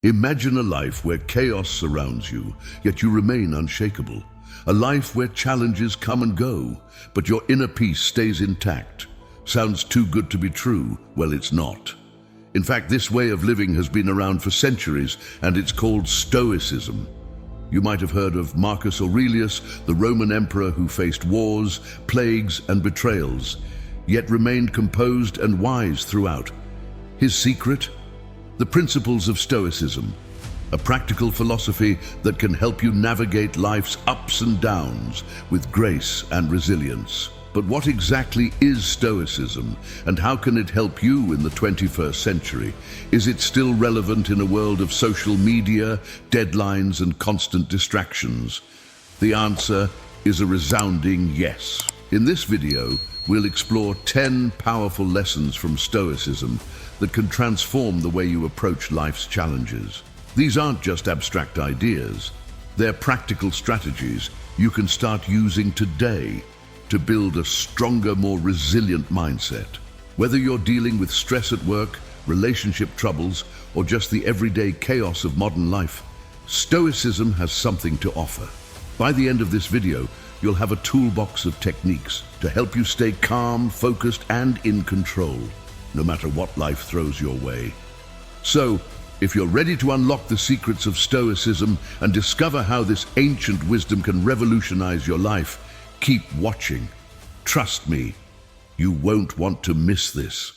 Imagine a life where chaos surrounds you, yet you remain unshakable. A life where challenges come and go, but your inner peace stays intact. Sounds too good to be true? Well, it's not. In fact, this way of living has been around for centuries, and it's called Stoicism. You might have heard of Marcus Aurelius, the Roman emperor who faced wars, plagues, and betrayals, yet remained composed and wise throughout. His secret? The principles of Stoicism, a practical philosophy that can help you navigate life's ups and downs with grace and resilience. But what exactly is Stoicism, and how can it help you in the 21st century? Is it still relevant in a world of social media, deadlines, and constant distractions? The answer is a resounding yes. In this video, we'll explore 10 powerful lessons from Stoicism that can transform the way you approach life's challenges. These aren't just abstract ideas. They're practical strategies you can start using today to build a stronger, more resilient mindset. Whether you're dealing with stress at work, relationship troubles, or just the everyday chaos of modern life, Stoicism has something to offer. By the end of this video, you'll have a toolbox of techniques to help you stay calm, focused, and in control, no matter what life throws your way. So, if you're ready to unlock the secrets of Stoicism and discover how this ancient wisdom can revolutionize your life, keep watching. Trust me, you won't want to miss this.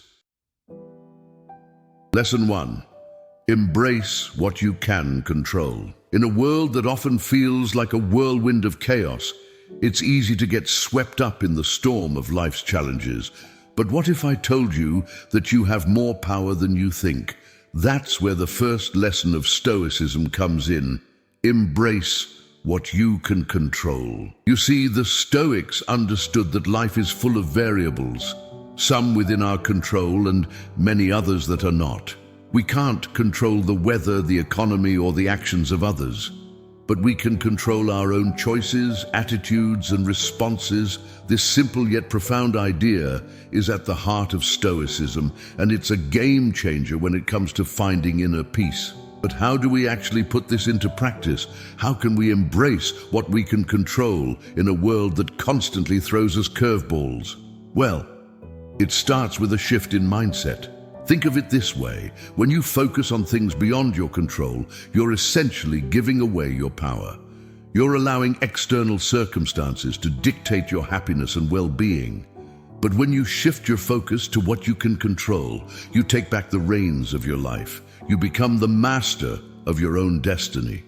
Lesson 1. Embrace what you can control. In a world that often feels like a whirlwind of chaos, it's easy to get swept up in the storm of life's challenges. But what if I told you that you have more power than you think? That's where the first lesson of Stoicism comes in. Embrace what you can control. You see, the Stoics understood that life is full of variables, some within our control and many others that are not. We can't control the weather, the economy, or the actions of others, but we can control our own choices, attitudes, and responses. This simple yet profound idea is at the heart of Stoicism, and it's a game changer when it comes to finding inner peace. But how do we actually put this into practice? How can we embrace what we can control in a world that constantly throws us curveballs? Well, it starts with a shift in mindset. Think of it this way: when you focus on things beyond your control, you're essentially giving away your power. You're allowing external circumstances to dictate your happiness and well-being. But when you shift your focus to what you can control, you take back the reins of your life. You become the master of your own destiny.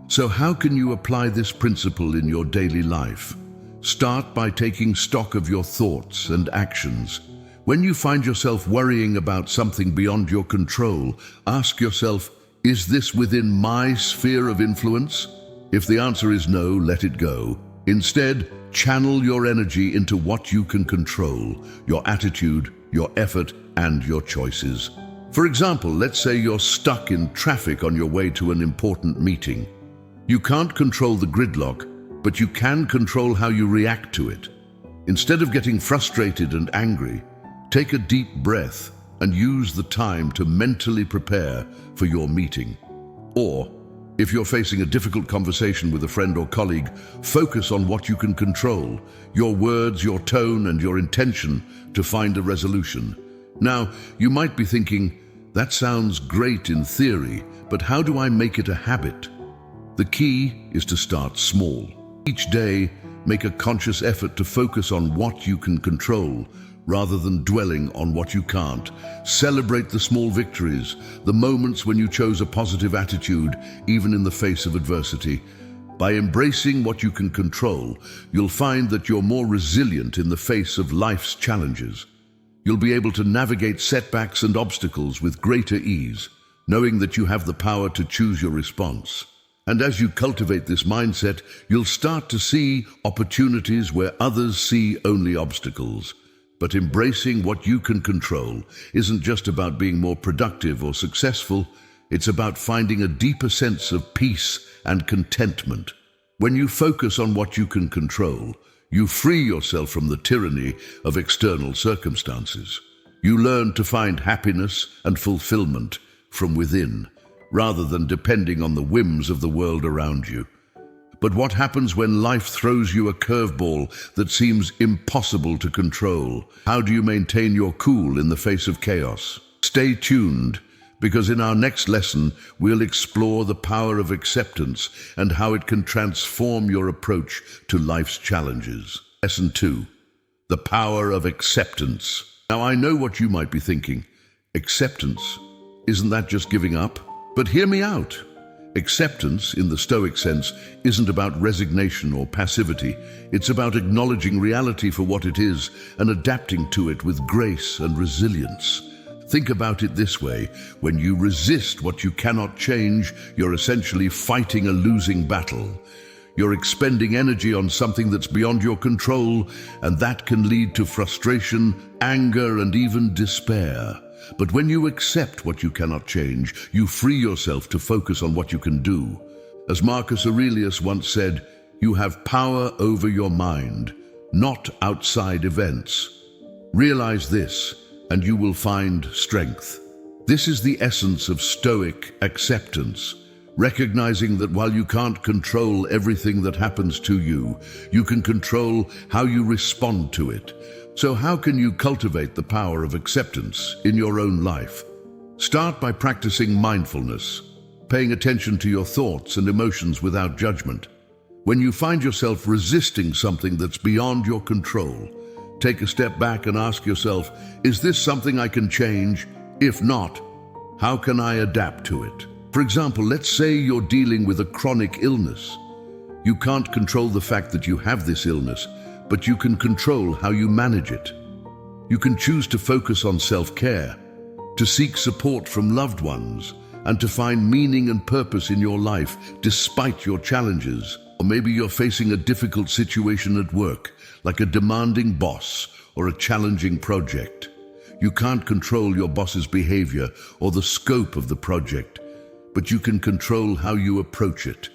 So how can you apply this principle in your daily life? Start by taking stock of your thoughts and actions. When you find yourself worrying about something beyond your control, ask yourself, is this within my sphere of influence? If the answer is no, let it go. Instead, channel your energy into what you can control: your attitude, your effort, and your choices. For example, let's say you're stuck in traffic on your way to an important meeting. You can't control the gridlock, but you can control how you react to it. Instead of getting frustrated and angry, take a deep breath and use the time to mentally prepare for your meeting. Or, if you're facing a difficult conversation with a friend or colleague, focus on what you can control: your words, your tone, and your intention to find a resolution. Now, you might be thinking, that sounds great in theory, but how do I make it a habit? The key is to start small. Each day, make a conscious effort to focus on what you can control, rather than dwelling on what you can't. Celebrate the small victories, the moments when you chose a positive attitude, even in the face of adversity. By embracing what you can control, you'll find that you're more resilient in the face of life's challenges. You'll be able to navigate setbacks and obstacles with greater ease, knowing that you have the power to choose your response. And as you cultivate this mindset, you'll start to see opportunities where others see only obstacles. But embracing what you can control isn't just about being more productive or successful. It's about finding a deeper sense of peace and contentment. When you focus on what you can control, you free yourself from the tyranny of external circumstances. You learn to find happiness and fulfillment from within. rather than depending on the whims of the world around you. But what happens when life throws you a curveball that seems impossible to control? How do you maintain your cool in the face of chaos? Stay tuned, because in our next lesson, we'll explore the power of acceptance and how it can transform your approach to life's challenges. Lesson 2, the power of acceptance. Now, I know what you might be thinking. Acceptance, isn't that just giving up? But hear me out. Acceptance, in the Stoic sense, isn't about resignation or passivity. It's about acknowledging reality for what it is and adapting to it with grace and resilience. Think about it this way: when you resist what you cannot change, you're essentially fighting a losing battle. You're expending energy on something that's beyond your control, and that can lead to frustration, anger, and even despair. But when you accept what you cannot change, you free yourself to focus on what you can do. As Marcus Aurelius once said, you have power over your mind, not outside events. Realize this, and you will find strength. This is the essence of Stoic acceptance, recognizing that while you can't control everything that happens to you, you can control how you respond to it. So how can you cultivate the power of acceptance in your own life? Start by practicing mindfulness, paying attention to your thoughts and emotions without judgment. When you find yourself resisting something that's beyond your control, take a step back and ask yourself, is this something I can change? If not, how can I adapt to it? For example, let's say you're dealing with a chronic illness. You can't control the fact that you have this illness, but you can control how you manage it. You can choose to focus on self-care, to seek support from loved ones, and to find meaning and purpose in your life despite your challenges. Or maybe you're facing a difficult situation at work, like a demanding boss or a challenging project. You can't control your boss's behavior or the scope of the project, but you can control how you approach it.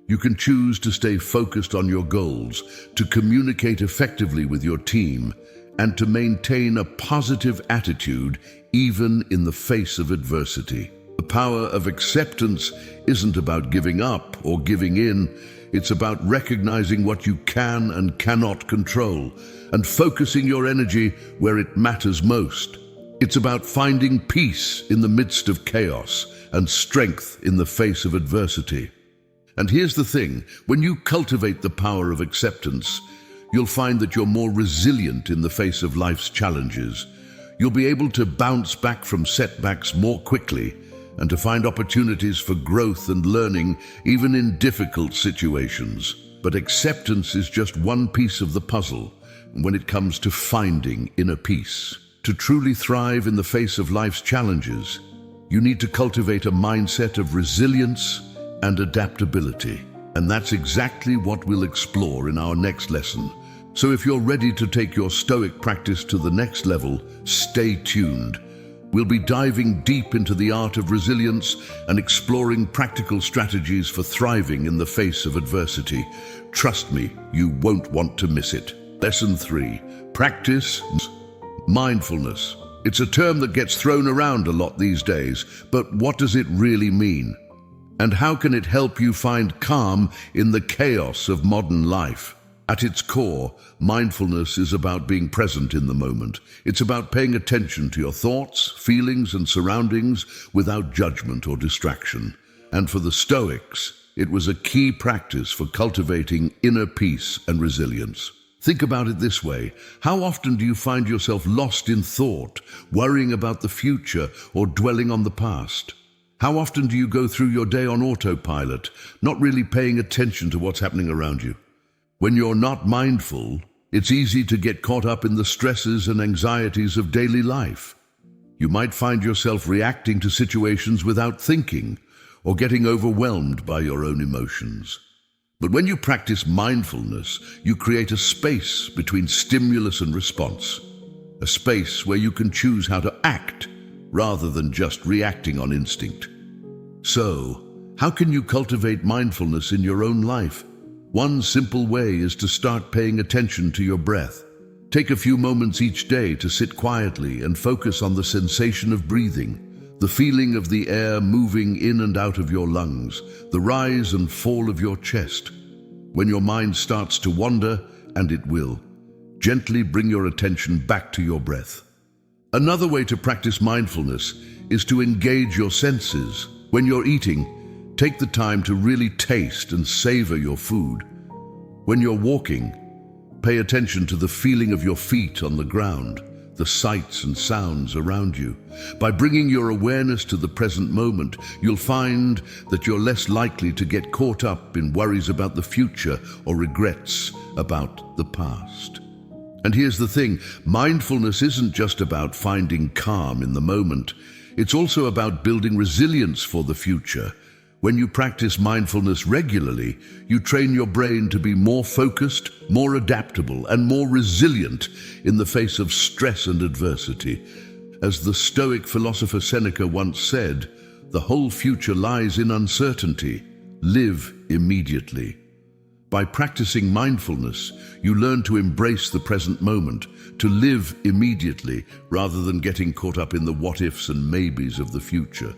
You can choose to stay focused on your goals, to communicate effectively with your team, and to maintain a positive attitude even in the face of adversity. The power of acceptance isn't about giving up or giving in. It's about recognizing what you can and cannot control and focusing your energy where it matters most. It's about finding peace in the midst of chaos and strength in the face of adversity. And here's the thing, when you cultivate the power of acceptance, you'll find that you're more resilient in the face of life's challenges. You'll be able to bounce back from setbacks more quickly and to find opportunities for growth and learning even in difficult situations. But acceptance is just one piece of the puzzle when it comes to finding inner peace. To truly thrive in the face of life's challenges, you need to cultivate a mindset of resilience and adaptability. And that's exactly what we'll explore in our next lesson. So if you're ready to take your Stoic practice to the next level, stay tuned. We'll be diving deep into the art of resilience and exploring practical strategies for thriving in the face of adversity. Trust me, you won't want to miss it. Lesson 3, practice mindfulness. It's a term that gets thrown around a lot these days, but what does it really mean? And how can it help you find calm in the chaos of modern life? At its core, mindfulness is about being present in the moment. It's about paying attention to your thoughts, feelings, and surroundings without judgment or distraction. And for the Stoics, it was a key practice for cultivating inner peace and resilience. Think about it this way. How often do you find yourself lost in thought, worrying about the future or dwelling on the past? How often do you go through your day on autopilot, not really paying attention to what's happening around you? When you're not mindful, it's easy to get caught up in the stresses and anxieties of daily life. You might find yourself reacting to situations without thinking, or getting overwhelmed by your own emotions. But when you practice mindfulness, you create a space between stimulus and response, a space where you can choose how to act rather than just reacting on instinct. So, how can you cultivate mindfulness in your own life? One simple way is to start paying attention to your breath. Take a few moments each day to sit quietly and focus on the sensation of breathing, The feeling of the air moving in and out of your lungs, the rise and fall of your chest. When your mind starts to wander, and it will, gently bring your attention back to your breath. Another way to practice mindfulness is to engage your senses. When you're eating, take the time to really taste and savor your food. When you're walking, pay attention to the feeling of your feet on the ground, the sights and sounds around you. By bringing your awareness to the present moment, you'll find that you're less likely to get caught up in worries about the future or regrets about the past. And here's the thing, mindfulness isn't just about finding calm in the moment. It's also about building resilience for the future. When you practice mindfulness regularly, you train your brain to be more focused, more adaptable, and more resilient in the face of stress and adversity. As the Stoic philosopher Seneca once said, "The whole future lies in uncertainty. Live immediately." By practicing mindfulness, you learn to embrace the present moment, to live immediately rather than getting caught up in the what-ifs and maybes of the future.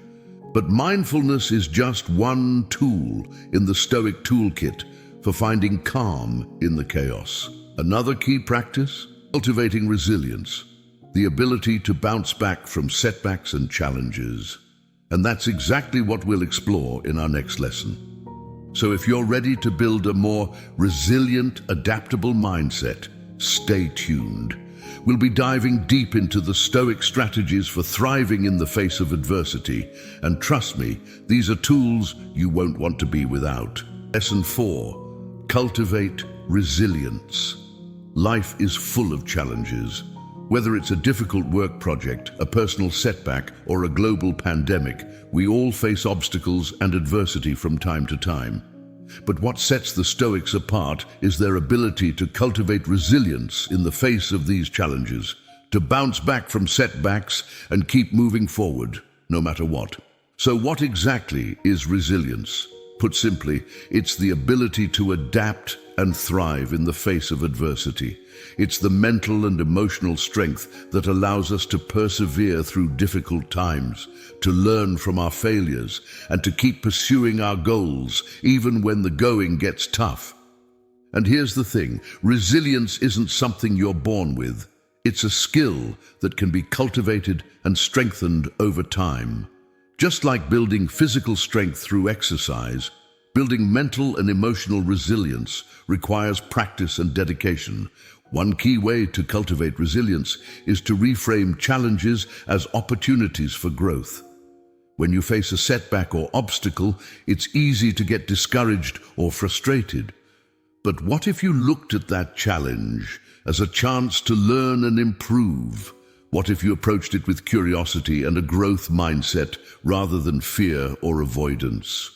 But mindfulness is just one tool in the Stoic toolkit for finding calm in the chaos. Another key practice? Cultivating resilience, the ability to bounce back from setbacks and challenges. And that's exactly what we'll explore in our next lesson. So if you're ready to build a more resilient, adaptable mindset, stay tuned. We'll be diving deep into the Stoic strategies for thriving in the face of adversity. And trust me, these are tools you won't want to be without. Lesson 4. Cultivate resilience. Life is full of challenges. Whether it's a difficult work project, a personal setback, or a global pandemic, we all face obstacles and adversity from time to time. But what sets the Stoics apart is their ability to cultivate resilience in the face of these challenges, to bounce back from setbacks and keep moving forward, no matter what. So what exactly is resilience? Put simply, it's the ability to adapt and thrive in the face of adversity. It's the mental and emotional strength that allows us to persevere through difficult times, to learn from our failures, and to keep pursuing our goals even when the going gets tough. And here's the thing, resilience isn't something you're born with. It's a skill that can be cultivated and strengthened over time. Just like building physical strength through exercise, building mental and emotional resilience requires practice and dedication. One key way to cultivate resilience is to reframe challenges as opportunities for growth. When you face a setback or obstacle, it's easy to get discouraged or frustrated. But what if you looked at that challenge as a chance to learn and improve? What if you approached it with curiosity and a growth mindset rather than fear or avoidance?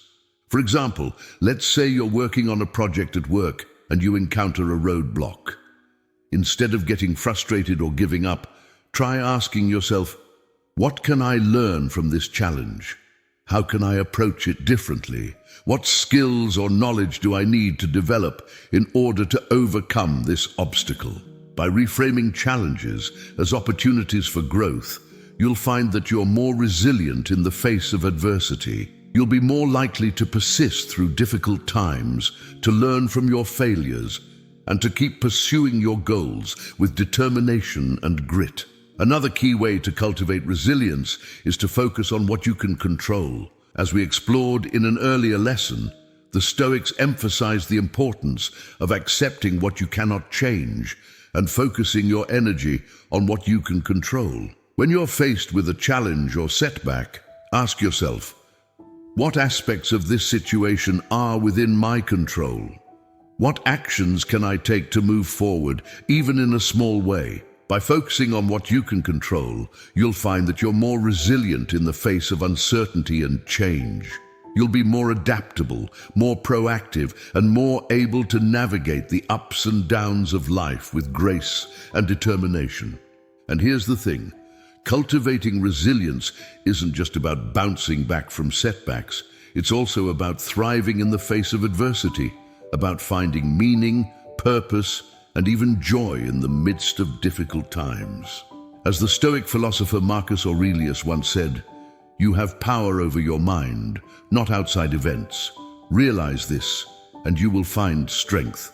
For example, let's say you're working on a project at work and you encounter a roadblock. Instead of getting frustrated or giving up, try asking yourself, what can I learn from this challenge? How can I approach it differently? What skills or knowledge do I need to develop in order to overcome this obstacle? By reframing challenges as opportunities for growth, you'll find that you're more resilient in the face of adversity. You'll be more likely to persist through difficult times, to learn from your failures, and to keep pursuing your goals with determination and grit. Another key way to cultivate resilience is to focus on what you can control. As we explored in an earlier lesson, the Stoics emphasize the importance of accepting what you cannot change and focusing your energy on what you can control. When you're faced with a challenge or setback, ask yourself, what aspects of this situation are within my control? What actions can I take to move forward, even in a small way? By focusing on what you can control, you'll find that you're more resilient in the face of uncertainty and change. You'll be more adaptable, more proactive, and more able to navigate the ups and downs of life with grace and determination. And here's the thing, cultivating resilience isn't just about bouncing back from setbacks. It's also about thriving in the face of adversity, about finding meaning, purpose, and even joy in the midst of difficult times. As the Stoic philosopher Marcus Aurelius once said, You have power over your mind, not outside events. Realize this, and you will find strength.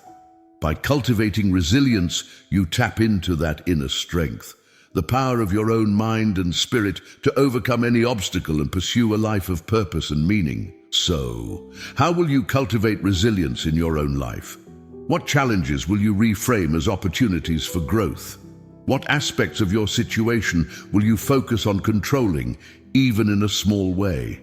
By cultivating resilience, you tap into that inner strength, the power of your own mind and spirit to overcome any obstacle and pursue a life of purpose and meaning. So, how will you cultivate resilience in your own life? What challenges will you reframe as opportunities for growth? What aspects of your situation will you focus on controlling, even in a small way?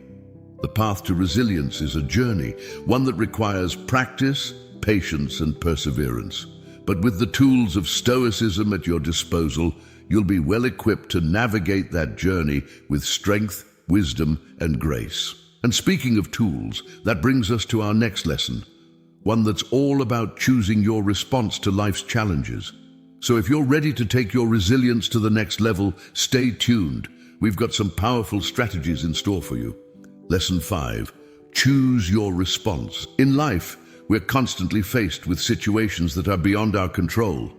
The path to resilience is a journey, one that requires practice, patience, and perseverance. But with the tools of Stoicism at your disposal, you'll be well equipped to navigate that journey with strength, wisdom, and grace. And speaking of tools, that brings us to our next lesson, one that's all about choosing your response to life's challenges. So if you're ready to take your resilience to the next level, stay tuned. We've got some powerful strategies in store for you. Lesson 5, choose your response. In life, we're constantly faced with situations that are beyond our control.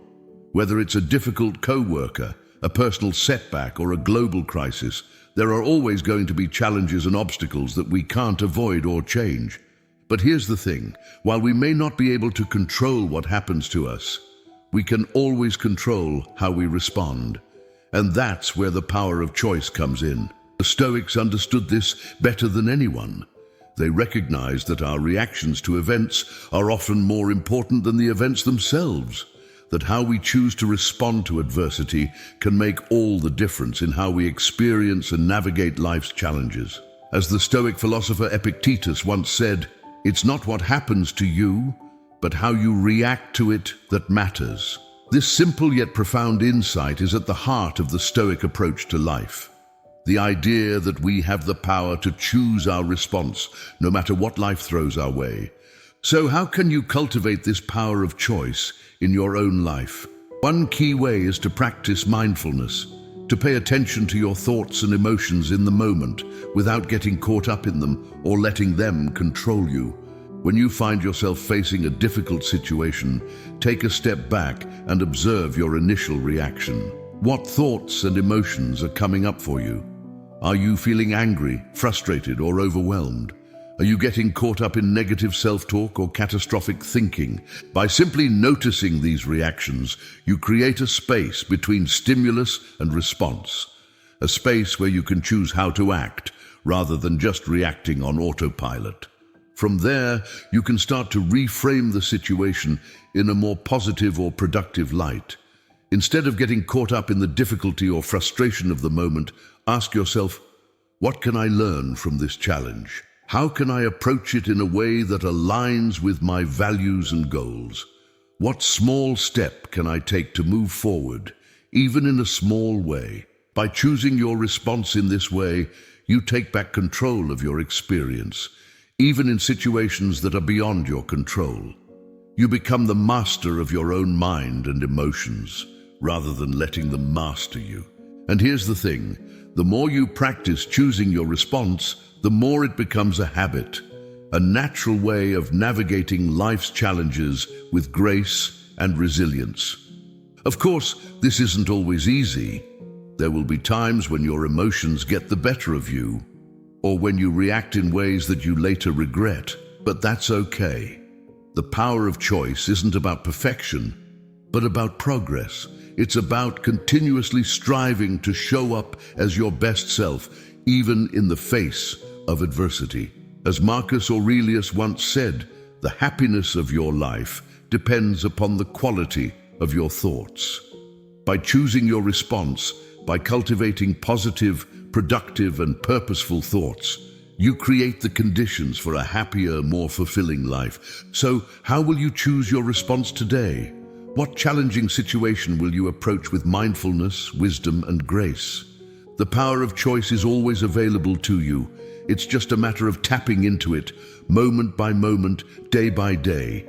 Whether it's a difficult co-worker, a personal setback, or a global crisis, there are always going to be challenges and obstacles that we can't avoid or change. But here's the thing, while we may not be able to control what happens to us, we can always control how we respond. And that's where the power of choice comes in. The Stoics understood this better than anyone. They recognized that our reactions to events are often more important than the events themselves, that how we choose to respond to adversity can make all the difference in how we experience and navigate life's challenges. As the Stoic philosopher Epictetus once said, "It's not what happens to you, but how you react to it that matters." This simple yet profound insight is at the heart of the Stoic approach to life. The idea that we have the power to choose our response, no matter what life throws our way. So how can you cultivate this power of choice in your own life? One key way is to practice mindfulness, to pay attention to your thoughts and emotions in the moment without getting caught up in them or letting them control you. When you find yourself facing a difficult situation, take a step back and observe your initial reaction. What thoughts and emotions are coming up for you? Are you feeling angry, frustrated, or overwhelmed? Are you getting caught up in negative self-talk or catastrophic thinking? By simply noticing these reactions, you create a space between stimulus and response, a space where you can choose how to act rather than just reacting on autopilot. From there, you can start to reframe the situation in a more positive or productive light. Instead of getting caught up in the difficulty or frustration of the moment, ask yourself, what can I learn from this challenge? How can I approach it in a way that aligns with my values and goals? What small step can I take to move forward, even in a small way? By choosing your response in this way, you take back control of your experience, even in situations that are beyond your control. You become the master of your own mind and emotions, rather than letting them master you. And here's the thing, the more you practice choosing your response, the more it becomes a habit, a natural way of navigating life's challenges with grace and resilience. Of course, this isn't always easy. There will be times when your emotions get the better of you, or when you react in ways that you later regret, but that's okay. The power of choice isn't about perfection, but about progress. It's about continuously striving to show up as your best self, even in the face of adversity. As Marcus Aurelius once said, the happiness of your life depends upon the quality of your thoughts. By choosing your response, by cultivating positive, productive, and purposeful thoughts, you create the conditions for a happier, more fulfilling life. So, how will you choose your response today? What challenging situation will you approach with mindfulness, wisdom, and grace? The power of choice is always available to you. It's just a matter of tapping into it, moment by moment, day by day.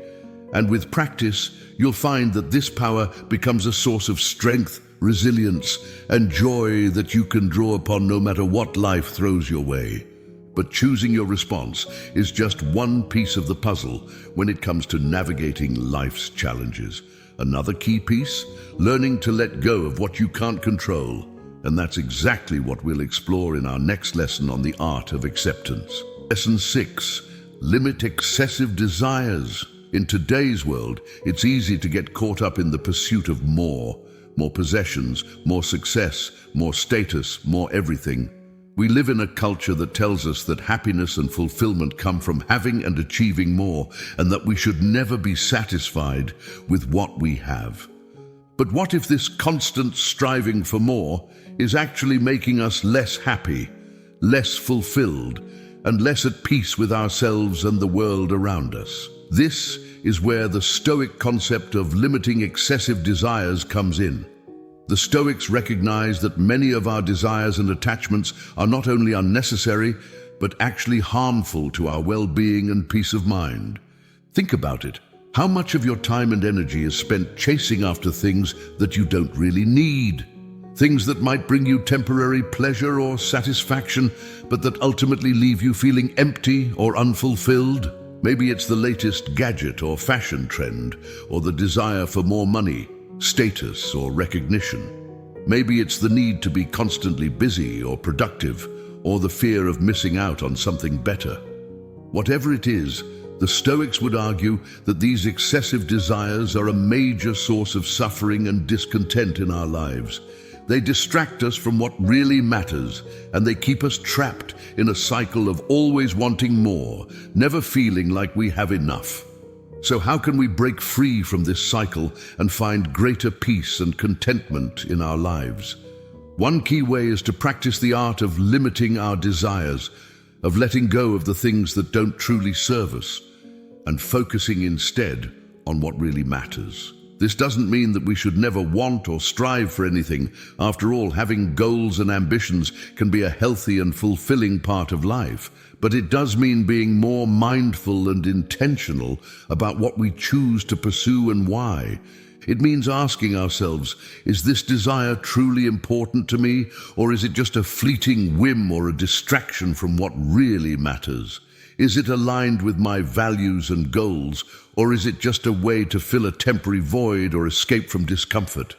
And with practice, you'll find that this power becomes a source of strength, resilience, and joy that you can draw upon no matter what life throws your way. But choosing your response is just one piece of the puzzle when it comes to navigating life's challenges. Another key piece, learning to let go of what you can't control. And that's exactly what we'll explore in our next lesson on the art of acceptance. Lesson 6. Limit excessive desires. In today's world, it's easy to get caught up in the pursuit of more possessions, more success, more status, more everything. We live in a culture that tells us that happiness and fulfillment come from having and achieving more, and that we should never be satisfied with what we have. But what if this constant striving for more is actually making us less happy, less fulfilled, and less at peace with ourselves and the world around us? This is where the Stoic concept of limiting excessive desires comes in. The Stoics recognize that many of our desires and attachments are not only unnecessary, but actually harmful to our well-being and peace of mind. Think about it. How much of your time and energy is spent chasing after things that you don't really need? Things that might bring you temporary pleasure or satisfaction, but that ultimately leave you feeling empty or unfulfilled? Maybe it's the latest gadget or fashion trend, or the desire for more money, status, or recognition. Maybe it's the need to be constantly busy or productive, or the fear of missing out on something better. Whatever it is, the Stoics would argue that these excessive desires are a major source of suffering and discontent in our lives. They distract us from what really matters, and they keep us trapped in a cycle of always wanting more, never feeling like we have enough. So how can we break free from this cycle and find greater peace and contentment in our lives? One key way is to practice the art of limiting our desires, of letting go of the things that don't truly serve us, and focusing instead on what really matters. This doesn't mean that we should never want or strive for anything. After all, having goals and ambitions can be a healthy and fulfilling part of life. But it does mean being more mindful and intentional about what we choose to pursue and why. It means asking ourselves, is this desire truly important to me, or is it just a fleeting whim or a distraction from what really matters? Is it aligned with my values and goals, or is it just a way to fill a temporary void or escape from discomfort?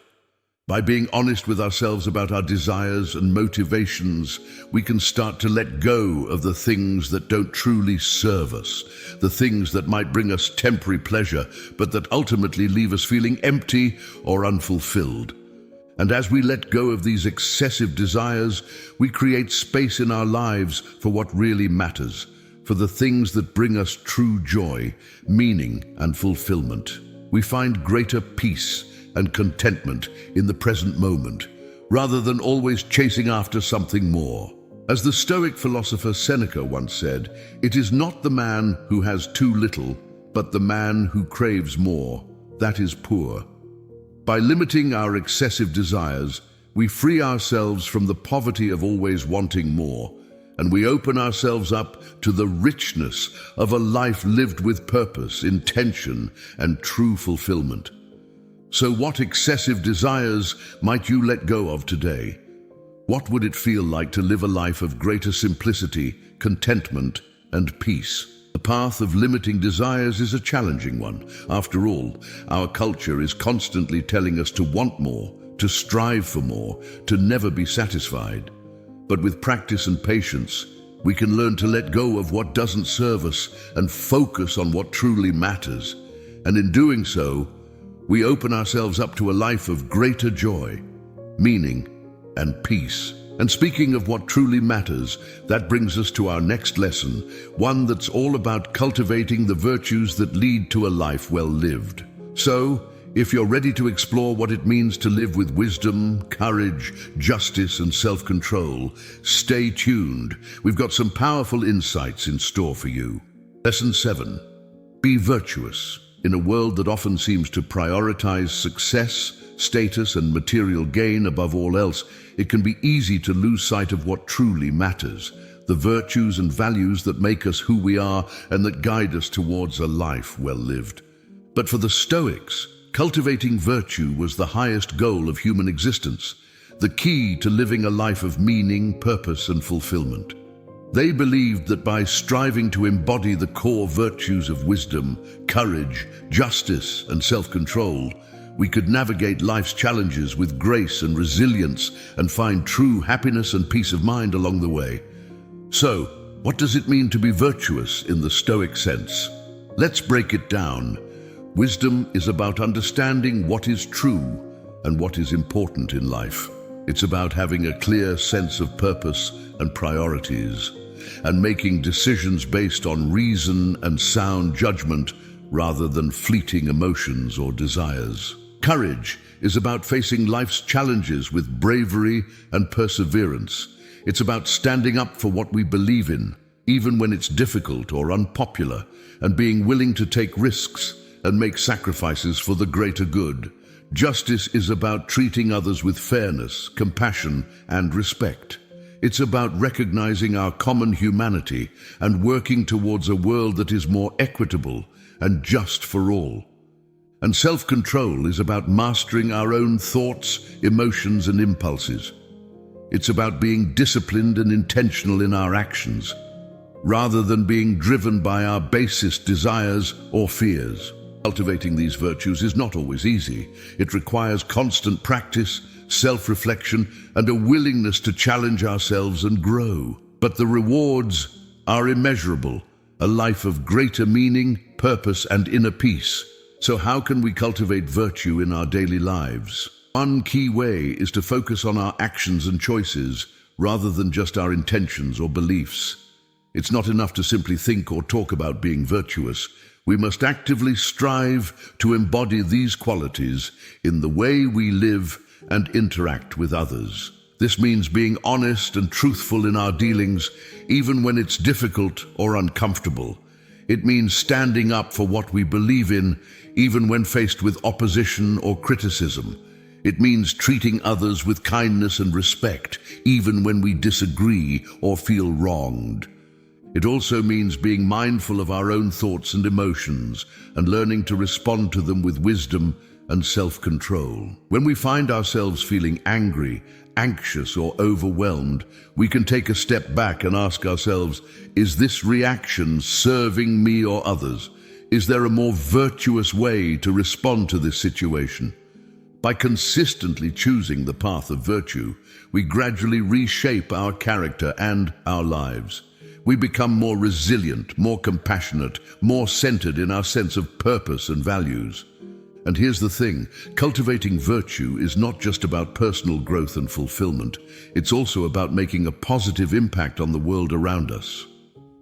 By being honest with ourselves about our desires and motivations, we can start to let go of the things that don't truly serve us, the things that might bring us temporary pleasure, but that ultimately leave us feeling empty or unfulfilled. And as we let go of these excessive desires, we create space in our lives for what really matters, for the things that bring us true joy, meaning, and fulfillment. We find greater peace and contentment in the present moment, rather than always chasing after something more. As the Stoic philosopher Seneca once said, "It is not the man who has too little, but the man who craves more, that is poor." By limiting our excessive desires, we free ourselves from the poverty of always wanting more, and we open ourselves up to the richness of a life lived with purpose, intention, and true fulfillment. So what excessive desires might you let go of today? What would it feel like to live a life of greater simplicity, contentment, and peace? The path of limiting desires is a challenging one. After all, our culture is constantly telling us to want more, to strive for more, to never be satisfied. But with practice and patience, we can learn to let go of what doesn't serve us and focus on what truly matters. And in doing so, we open ourselves up to a life of greater joy, meaning, and peace. And speaking of what truly matters, that brings us to our next lesson, one that's all about cultivating the virtues that lead to a life well lived. So, if you're ready to explore what it means to live with wisdom, courage, justice, and self-control, stay tuned. We've got some powerful insights in store for you. Lesson 7. Be virtuous. In a world that often seems to prioritize success, status, and material gain above all else, it can be easy to lose sight of what truly matters, the virtues and values that make us who we are and that guide us towards a life well lived. But for the Stoics, cultivating virtue was the highest goal of human existence, the key to living a life of meaning, purpose, and fulfillment. They believed that by striving to embody the core virtues of wisdom, courage, justice, and self-control, we could navigate life's challenges with grace and resilience and find true happiness and peace of mind along the way. So, what does it mean to be virtuous in the Stoic sense? Let's break it down. Wisdom is about understanding what is true and what is important in life. It's about having a clear sense of purpose and priorities, and making decisions based on reason and sound judgment rather than fleeting emotions or desires. Courage is about facing life's challenges with bravery and perseverance. It's about standing up for what we believe in, even when it's difficult or unpopular, and being willing to take risks and make sacrifices for the greater good. Justice is about treating others with fairness, compassion, and respect. It's about recognizing our common humanity and working towards a world that is more equitable and just for all. And self-control is about mastering our own thoughts, emotions, and impulses. It's about being disciplined and intentional in our actions, rather than being driven by our basest desires or fears. Cultivating these virtues is not always easy. It requires constant practice, self-reflection, and a willingness to challenge ourselves and grow. But the rewards are immeasurable, a life of greater meaning, purpose, and inner peace. So how can we cultivate virtue in our daily lives? One key way is to focus on our actions and choices, rather than just our intentions or beliefs. It's not enough to simply think or talk about being virtuous. We must actively strive to embody these qualities in the way we live and interact with others. This means being honest and truthful in our dealings, even when it's difficult or uncomfortable. It means standing up for what we believe in, even when faced with opposition or criticism. It means treating others with kindness and respect, even when we disagree or feel wronged. It also means being mindful of our own thoughts and emotions and learning to respond to them with wisdom and self-control. When we find ourselves feeling angry, anxious, or overwhelmed, we can take a step back and ask ourselves, is this reaction serving me or others? Is there a more virtuous way to respond to this situation? By consistently choosing the path of virtue, we gradually reshape our character and our lives. We become more resilient, more compassionate, more centered in our sense of purpose and values. And here's the thing, cultivating virtue is not just about personal growth and fulfillment. It's also about making a positive impact on the world around us.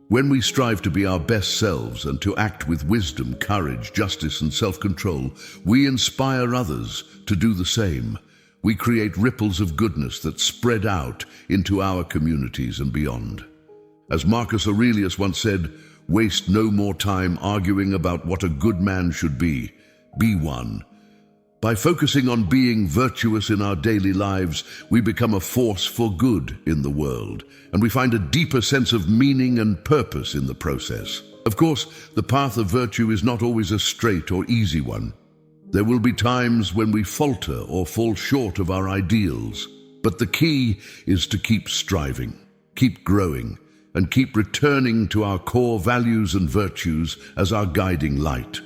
When we strive to be our best selves and to act with wisdom, courage, justice, and self-control, we inspire others to do the same. We create ripples of goodness that spread out into our communities and beyond. As Marcus Aurelius once said, waste no more time arguing about what a good man should be. Be one. By focusing on being virtuous in our daily lives, we become a force for good in the world, and we find a deeper sense of meaning and purpose in the process. Of course, the path of virtue is not always a straight or easy one. There will be times when we falter or fall short of our ideals, but the key is to keep striving, keep growing, and keep returning to our core values and virtues as our guiding light.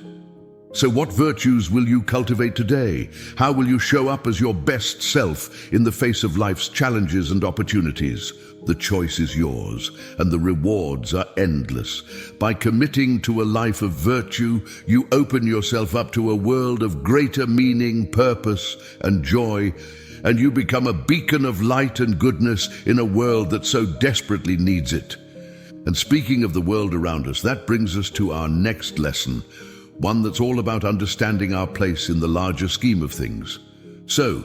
So what virtues will you cultivate today? How will you show up as your best self in the face of life's challenges and opportunities? The choice is yours, and the rewards are endless. By committing to a life of virtue, you open yourself up to a world of greater meaning, purpose, and joy, and you become a beacon of light and goodness in a world that so desperately needs it. And speaking of the world around us, that brings us to our next lesson, one that's all about understanding our place in the larger scheme of things. So,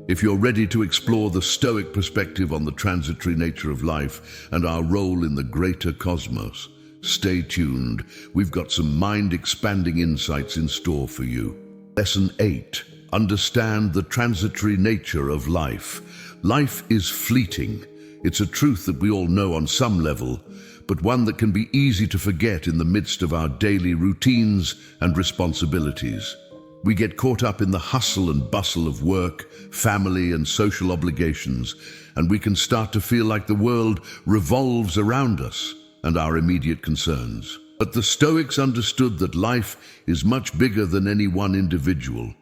if you're ready to explore the Stoic perspective on the transitory nature of life and our role in the greater cosmos, stay tuned. We've got some mind-expanding insights in store for you. Lesson 8. Understand the transitory nature of life. Life is fleeting. It's a truth that we all know on some level, but one that can be easy to forget in the midst of our daily routines and responsibilities. We get caught up in the hustle and bustle of work, family, and social obligations, and we can start to feel like the world revolves around us and our immediate concerns. But the Stoics understood that life is much bigger than any one individual.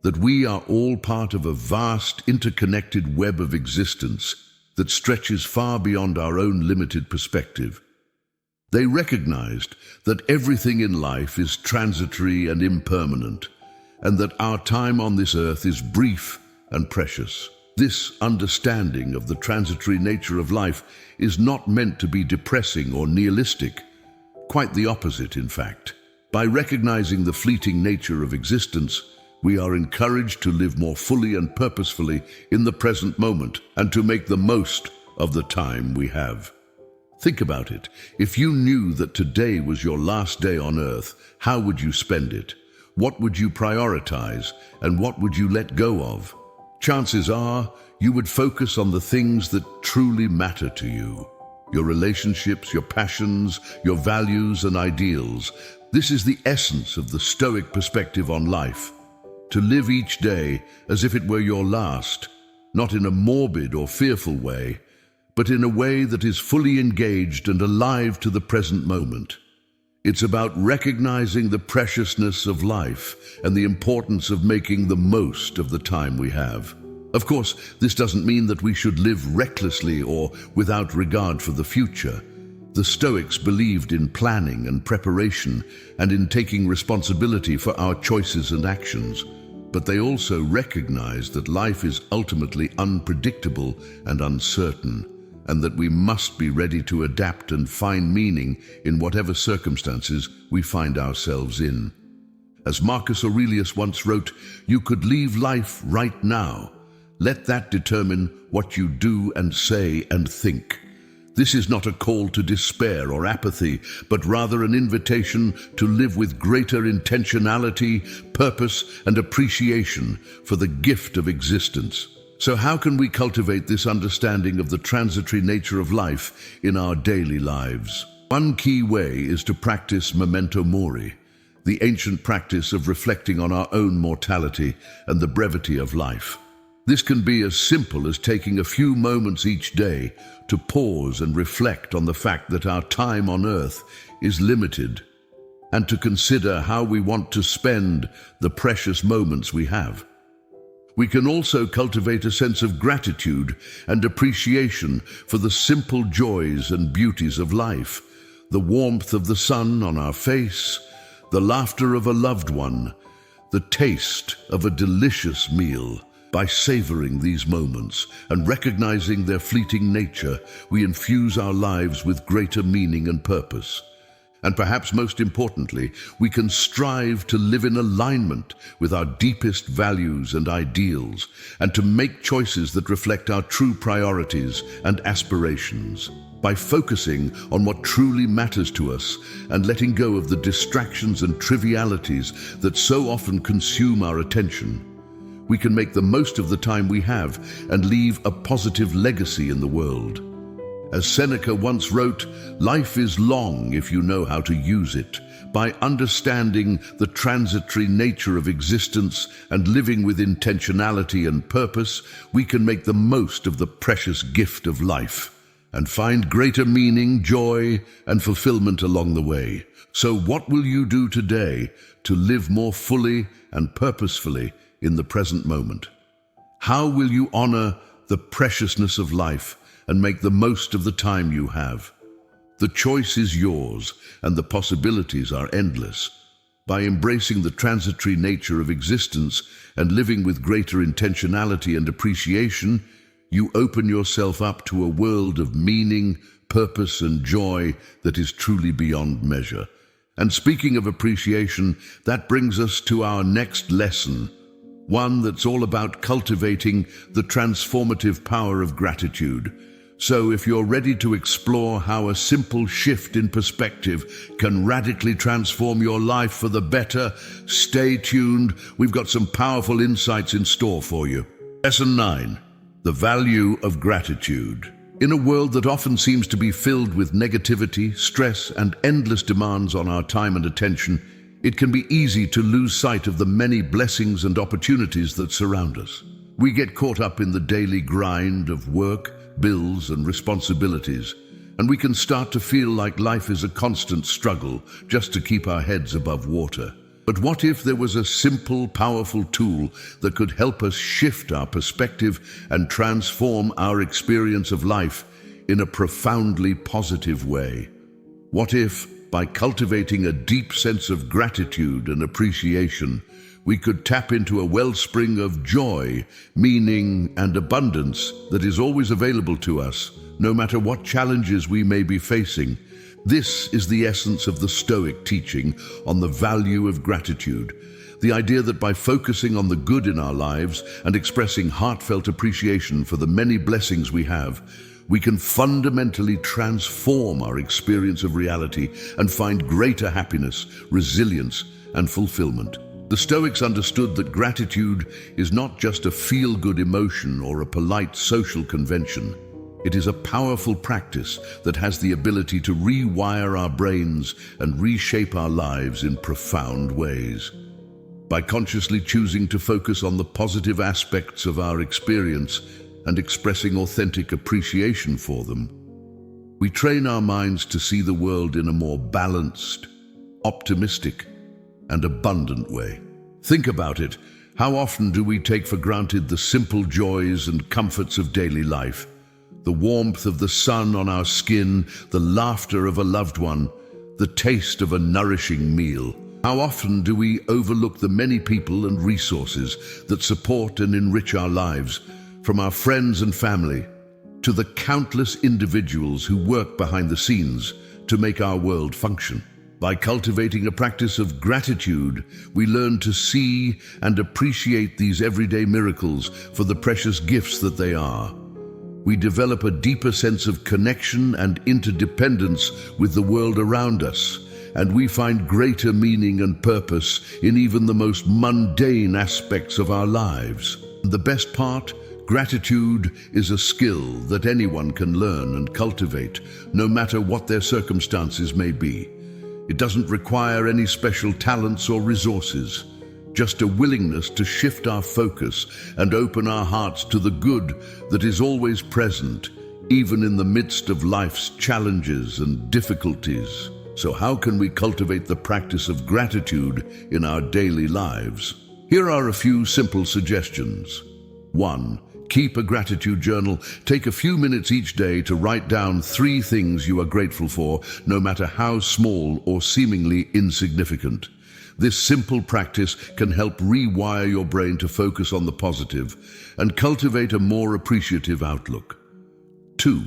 that we are all part of a vast, interconnected web of existence that stretches far beyond our own limited perspective. They recognized that everything in life is transitory and impermanent, and that our time on this earth is brief and precious. This understanding of the transitory nature of life is not meant to be depressing or nihilistic. Quite the opposite, in fact. By recognizing the fleeting nature of existence, we are encouraged to live more fully and purposefully in the present moment and to make the most of the time we have. Think about it. If you knew that today was your last day on earth, how would you spend it? What would you prioritize, and what would you let go of? Chances are you would focus on the things that truly matter to you. Your relationships, your passions, your values and ideals. This is the essence of the Stoic perspective on life. To live each day as if it were your last, not in a morbid or fearful way, but in a way that is fully engaged and alive to the present moment. It's about recognizing the preciousness of life and the importance of making the most of the time we have. Of course, this doesn't mean that we should live recklessly or without regard for the future. The Stoics believed in planning and preparation and in taking responsibility for our choices and actions. But they also recognized that life is ultimately unpredictable and uncertain, and that we must be ready to adapt and find meaning in whatever circumstances we find ourselves in. As Marcus Aurelius once wrote, "You could leave life right now. Let that determine what you do and say and think." This is not a call to despair or apathy, but rather an invitation to live with greater intentionality, purpose, and appreciation for the gift of existence. So how can we cultivate this understanding of the transitory nature of life in our daily lives? One key way is to practice memento mori, the ancient practice of reflecting on our own mortality and the brevity of life. This can be as simple as taking a few moments each day to pause and reflect on the fact that our time on earth is limited, and to consider how we want to spend the precious moments we have. We can also cultivate a sense of gratitude and appreciation for the simple joys and beauties of life, the warmth of the sun on our face, the laughter of a loved one, the taste of a delicious meal. By savoring these moments and recognizing their fleeting nature, we infuse our lives with greater meaning and purpose. And perhaps most importantly, we can strive to live in alignment with our deepest values and ideals, and to make choices that reflect our true priorities and aspirations. By focusing on what truly matters to us and letting go of the distractions and trivialities that so often consume our attention, we can make the most of the time we have and leave a positive legacy in the world. As Seneca once wrote, "Life is long if you know how to use it." By understanding the transitory nature of existence and living with intentionality and purpose, we can make the most of the precious gift of life and find greater meaning, joy, and fulfillment along the way. So what will you do today to live more fully and purposefully in the present moment? How will you honor the preciousness of life and make the most of the time you have? The choice is yours, and the possibilities are endless. By embracing the transitory nature of existence and living with greater intentionality and appreciation, you open yourself up to a world of meaning, purpose, and joy that is truly beyond measure. And speaking of appreciation, that brings us to our next lesson, one that's all about cultivating the transformative power of gratitude. So if you're ready to explore how a simple shift in perspective can radically transform your life for the better, stay tuned. We've got some powerful insights in store for you. Lesson 9, the value of gratitude. In a world that often seems to be filled with negativity, stress, and endless demands on our time and attention, it can be easy to lose sight of the many blessings and opportunities that surround us. We get caught up in the daily grind of work, bills, and responsibilities, and we can start to feel like life is a constant struggle just to keep our heads above water. But what if there was a simple, powerful tool that could help us shift our perspective and transform our experience of life in a profoundly positive way? What if, by cultivating a deep sense of gratitude and appreciation, we could tap into a wellspring of joy, meaning, and abundance that is always available to us, no matter what challenges we may be facing? This is the essence of the Stoic teaching on the value of gratitude. The idea that by focusing on the good in our lives and expressing heartfelt appreciation for the many blessings we have, we can fundamentally transform our experience of reality and find greater happiness, resilience, and fulfillment. The Stoics understood that gratitude is not just a feel-good emotion or a polite social convention. It is a powerful practice that has the ability to rewire our brains and reshape our lives in profound ways. By consciously choosing to focus on the positive aspects of our experience and expressing authentic appreciation for them, we train our minds to see the world in a more balanced, optimistic, and abundant way. Think about it. How often do we take for granted the simple joys and comforts of daily life? The warmth of the sun on our skin, the laughter of a loved one, the taste of a nourishing meal. How often do we overlook the many people and resources that support and enrich our lives, from our friends and family to the countless individuals who work behind the scenes to make our world function? By cultivating a practice of gratitude, we learn to see and appreciate these everyday miracles for the precious gifts that they are. We develop a deeper sense of connection and interdependence with the world around us, and we find greater meaning and purpose in even the most mundane aspects of our lives. The best part? Gratitude is a skill that anyone can learn and cultivate, no matter what their circumstances may be. It doesn't require any special talents or resources, just a willingness to shift our focus and open our hearts to the good that is always present, even in the midst of life's challenges and difficulties. So how can we cultivate the practice of gratitude in our daily lives? Here are a few simple suggestions. 1. Keep a gratitude journal. Take a few minutes each day to write down 3 things you are grateful for, no matter how small or seemingly insignificant. This simple practice can help rewire your brain to focus on the positive and cultivate a more appreciative outlook. 2.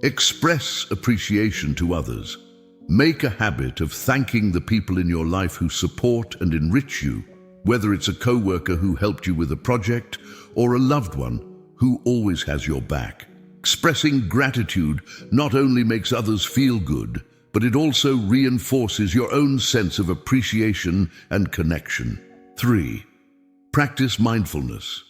Express appreciation to others. Make a habit of thanking the people in your life who support and enrich you, whether it's a coworker who helped you with a project or a loved one who always has your back. Expressing gratitude not only makes others feel good, but it also reinforces your own sense of appreciation and connection. 3. Practice mindfulness.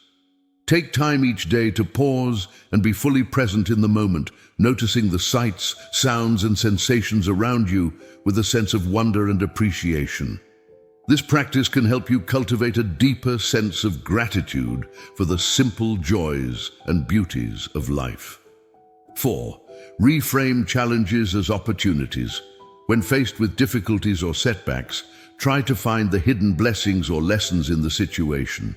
Take time each day to pause and be fully present in the moment, noticing the sights, sounds, and sensations around you with a sense of wonder and appreciation. This practice can help you cultivate a deeper sense of gratitude for the simple joys and beauties of life. 4. Reframe challenges as opportunities. When faced with difficulties or setbacks, try to find the hidden blessings or lessons in the situation.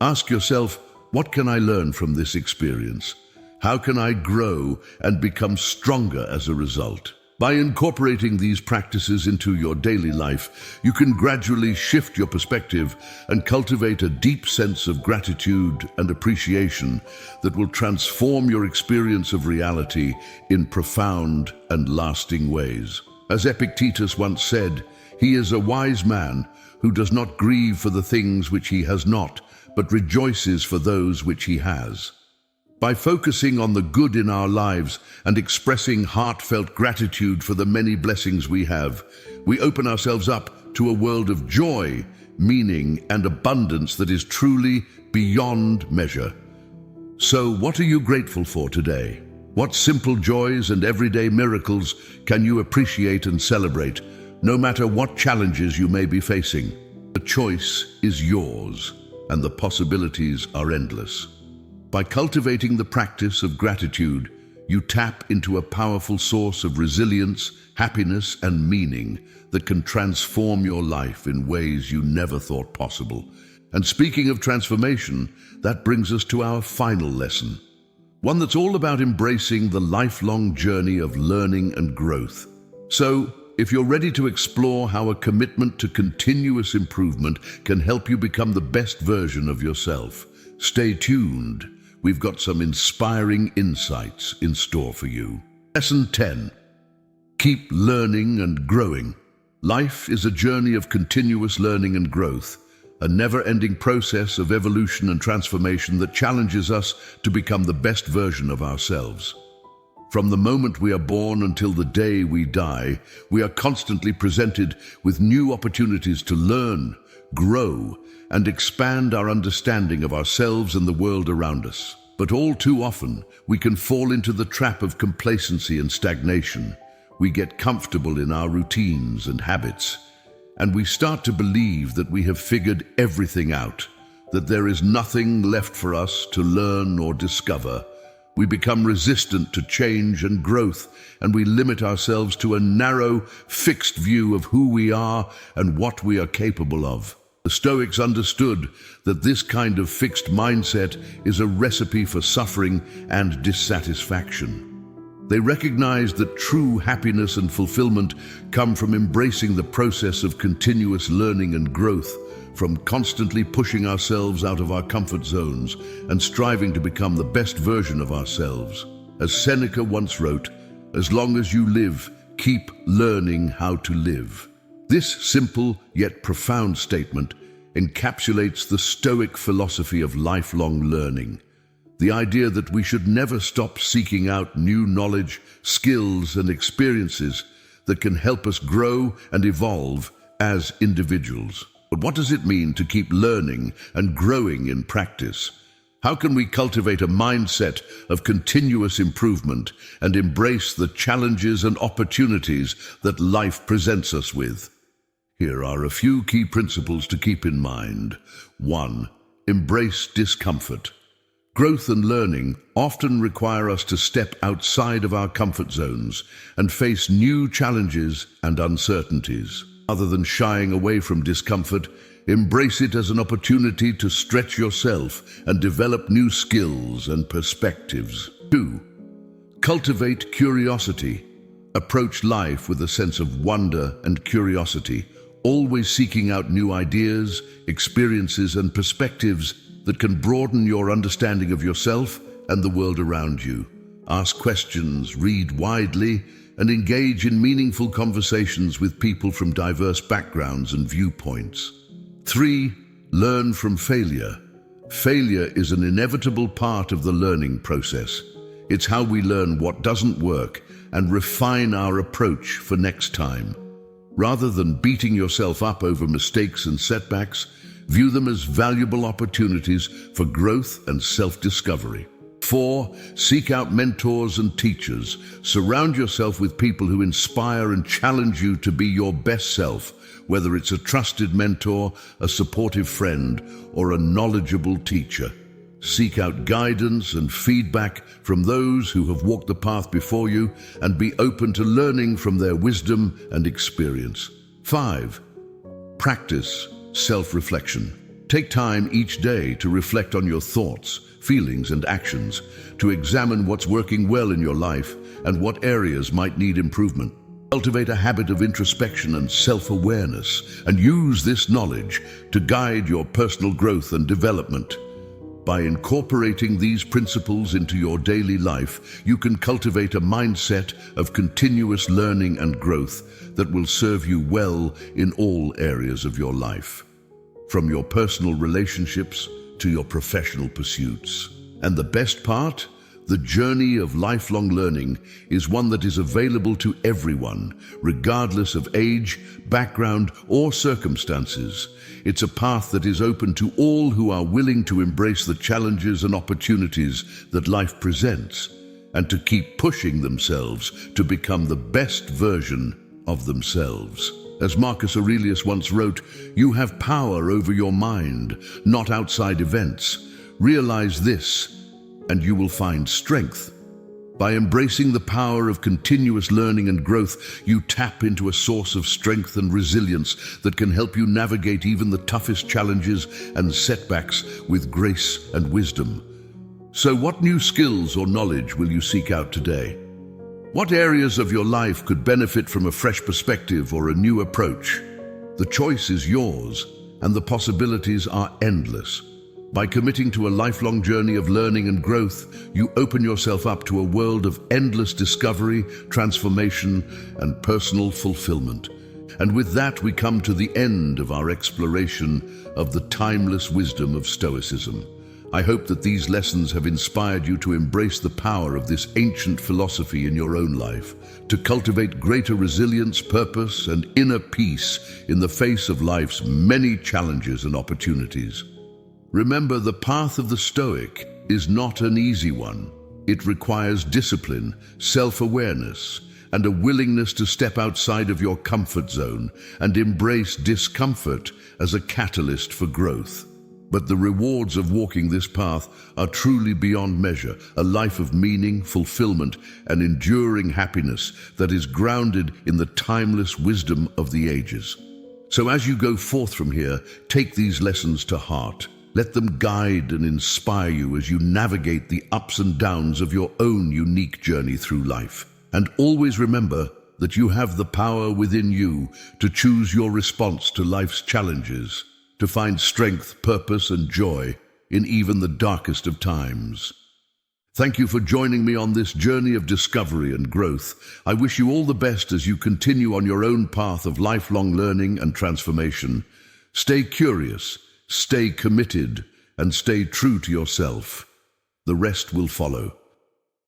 Ask yourself, what can I learn from this experience? How can I grow and become stronger as a result? By incorporating these practices into your daily life, you can gradually shift your perspective and cultivate a deep sense of gratitude and appreciation that will transform your experience of reality in profound and lasting ways. As Epictetus once said, "He is a wise man who does not grieve for the things which he has not, but rejoices for those which he has." By focusing on the good in our lives and expressing heartfelt gratitude for the many blessings we have, we open ourselves up to a world of joy, meaning, and abundance that is truly beyond measure. So, what are you grateful for today? What simple joys and everyday miracles can you appreciate and celebrate, no matter what challenges you may be facing? The choice is yours, and the possibilities are endless. By cultivating the practice of gratitude, You tap into a powerful source of resilience, happiness, and meaning that can transform your life in ways you never thought possible. And speaking of transformation, that brings us to our final lesson, one that's all about embracing the lifelong journey of learning and growth. So, if you're ready to explore how a commitment to continuous improvement can help you become the best version of yourself, stay tuned. We've got some inspiring insights in store for you. Lesson 10. Keep learning and growing. Life is a journey of continuous learning and growth, a never-ending process of evolution and transformation that challenges us to become the best version of ourselves. From the moment we are born until the day we die, we are constantly presented with new opportunities to learn, grow, and expand our understanding of ourselves and the world around us. But all too often, we can fall into the trap of complacency and stagnation. We get comfortable in our routines and habits, and we start to believe that we have figured everything out, that there is nothing left for us to learn or discover. We become resistant to change and growth, and we limit ourselves to a narrow, fixed view of who we are and what we are capable of. The Stoics understood that this kind of fixed mindset is a recipe for suffering and dissatisfaction. They recognized that true happiness and fulfillment come from embracing the process of continuous learning and growth, from constantly pushing ourselves out of our comfort zones and striving to become the best version of ourselves. As Seneca once wrote, "As long as you live, keep learning how to live." This simple yet profound statement encapsulates the Stoic philosophy of lifelong learning. The idea that we should never stop seeking out new knowledge, skills, and experiences that can help us grow and evolve as individuals. But what does it mean to keep learning and growing in practice? How can we cultivate a mindset of continuous improvement and embrace the challenges and opportunities that life presents us with? Here are a few key principles to keep in mind. 1. Embrace discomfort. Growth and learning often require us to step outside of our comfort zones and face new challenges and uncertainties. Rather than shying away from discomfort, embrace it as an opportunity to stretch yourself and develop new skills and perspectives. 2. Cultivate curiosity. Approach life with a sense of wonder and curiosity, always seeking out new ideas, experiences, and perspectives that can broaden your understanding of yourself and the world around you. Ask questions, read widely, and engage in meaningful conversations with people from diverse backgrounds and viewpoints. 3. Learn from failure. Failure is an inevitable part of the learning process. It's how we learn what doesn't work and refine our approach for next time. Rather than beating yourself up over mistakes and setbacks, view them as valuable opportunities for growth and self-discovery. 4. Seek out mentors and teachers. Surround yourself with people who inspire and challenge you to be your best self, whether it's a trusted mentor, a supportive friend, or a knowledgeable teacher. Seek out guidance and feedback from those who have walked the path before you, and be open to learning from their wisdom and experience. 5. Practice self-reflection. Take time each day to reflect on your thoughts, feelings, and actions, to examine what's working well in your life and what areas might need improvement. Cultivate a habit of introspection and self-awareness, and use this knowledge to guide your personal growth and development. By incorporating these principles into your daily life, you can cultivate a mindset of continuous learning and growth that will serve you well in all areas of your life, from your personal relationships to your professional pursuits. And the best part? The journey of lifelong learning is one that is available to everyone, regardless of age, background, or circumstances. It's a path that is open to all who are willing to embrace the challenges and opportunities that life presents, and to keep pushing themselves to become the best version of themselves. As Marcus Aurelius once wrote, "You have power over your mind, not outside events. Realize this, and you will find strength, By embracing the power of continuous learning and growth, you tap into a source of strength and resilience that can help you navigate even the toughest challenges and setbacks with grace and wisdom. So what new skills or knowledge will you seek out today? What areas of your life could benefit from a fresh perspective or a new approach? The choice is yours, and the possibilities are endless. By committing to a lifelong journey of learning and growth, you open yourself up to a world of endless discovery, transformation, and personal fulfillment. And with that, we come to the end of our exploration of the timeless wisdom of Stoicism. I hope that these lessons have inspired you to embrace the power of this ancient philosophy in your own life, to cultivate greater resilience, purpose, and inner peace in the face of life's many challenges and opportunities. Remember, the path of the Stoic is not an easy one. It requires discipline, self-awareness, and a willingness to step outside of your comfort zone and embrace discomfort as a catalyst for growth. But the rewards of walking this path are truly beyond measure, a life of meaning, fulfillment, and enduring happiness that is grounded in the timeless wisdom of the ages. So as you go forth from here, take these lessons to heart. Let them guide and inspire you as you navigate the ups and downs of your own unique journey through life. And always remember that you have the power within you to choose your response to life's challenges, to find strength, purpose, and joy in even the darkest of times. Thank you for joining me on this journey of discovery and growth. I wish you all the best as you continue on your own path of lifelong learning and transformation. Stay curious, stay committed, and stay true to yourself. The rest will follow.